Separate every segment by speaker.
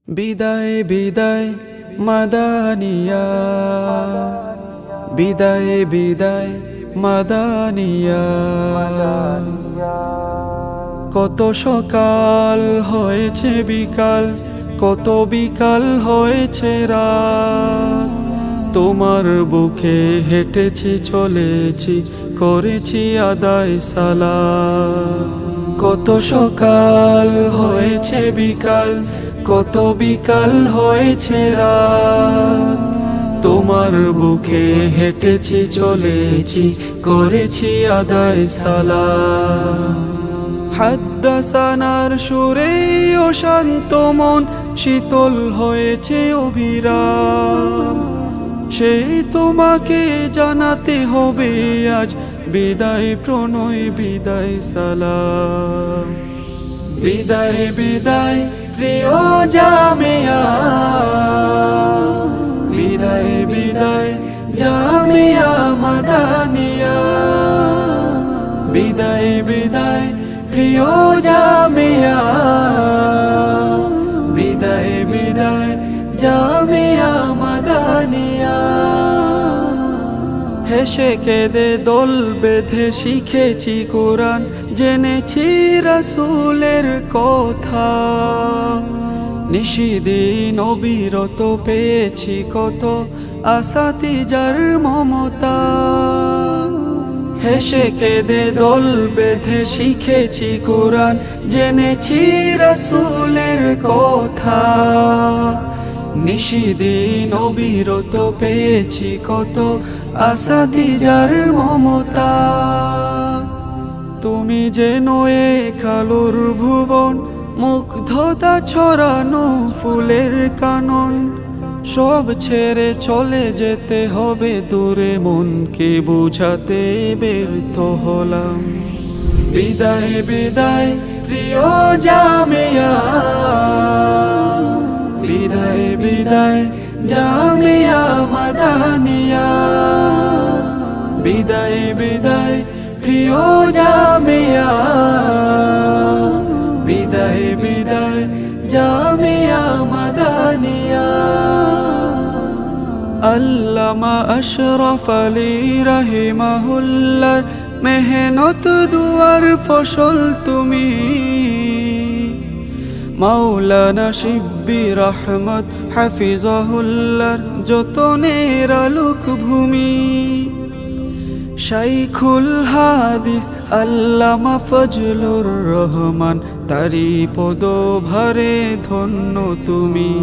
Speaker 1: বিদায় বিদায় মাদানিয়া, বিদায় বিদায় মাদানিয়া। কত সকাল হয়েছে বিকাল, কত বিকাল হয়েছে রাত, তোমার বুকে হেঁটেছি চলেছি করেছি আদায় সালাত। কত সকাল হয়েছে বিকাল, কত বিকাল হয়েছে রাত, তোমার বুকে হেঁটেছি চলেছি করেছি আদায় সালাত। হাদ্দাসানার সুরে ও শান্ত মন শীতল হয়েছে অবিরাম, সেই তোমাকে জানাতে হবে আজ বিদায় প্রণয় বিদায় সালাম। বিদায় বিদায় প্রিয় জামিয়া, বিদায় বিদায় জামিয়া মাদানিয়া। বিদায় বিদায় প্রিয় জামিয়া, বিদায় বিদায় জামিয়া মাদানিয়া। হেসে কেঁদে দোল বেঁধে শিখেছি কোরআন, জেনেছি রাসূলের কথা, নিশিদিন অবিরত পেয়েছি কত আসাতিজার মমতা। হেসে কেঁদে দোল বেঁধে শিখেছি কোরআন, জেনেছি রাসূলের কথা, নিশিদিন অবিরত পেয়েছি কত আসাতিজার মমতা। তুমি যেন এক আলোর ভুবন, মুগ্ধতা ছড়ানো ফুলের কানন, সব ছেড়ে চলে যেতে হবে দূরে, মনকে বুঝাতে ব্যর্থ হলাম। বিদায় বিদায় প্রিয় জামিয়া, বিদায় বিদায় জামিয়া মাদানিয়া। বিদায় বিদায় প্রিয় জামিয়া, বিদায় বিদায় জামিয়া মাদানিয়া। আল্লামা আশরাফ আলী রাহিমাহুল্লাহর মেহনত দুয়ার ফসল তুমি, মাওলানা শিব্বির আহমদ হাফিজাহুল্লাহর যতনের আলোক ভূমি, শাইখুল হাদিস আল্লামা ফজলুর রহমান তারি পদভারে ধন্য তুমি।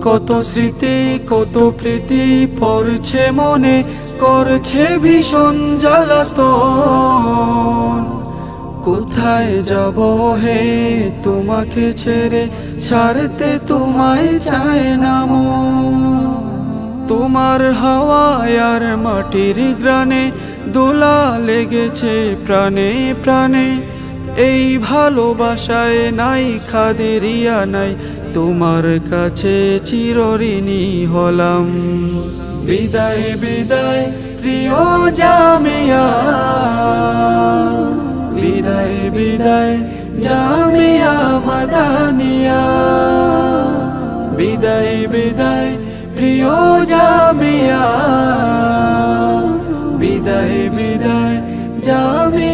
Speaker 1: কত স্মৃতি কত প্রীতি পড়ছে মনে, করছে ভীষণ জ্বালাতন, কোথায় যাব হে তোমাকে ছেড়ে, ছাড়তে তোমায় চায় না মন। তোমার হাওয়ায় আর মাটির গ্রানে দোলা লেগেছে প্রাণে প্রাণে, এই ভালোবাসায় নাই খাদেরিয়া নাই, তোমার কাছে চিরঋণী হলাম। বিদায় বিদায় প্রিয় জামিয়া, বিদায় বিদায় জামিয়া মাদানিয়া। বিদায় বিদায় প্রিয় জামিয়া, বিদায় বিদায় জামিয়া।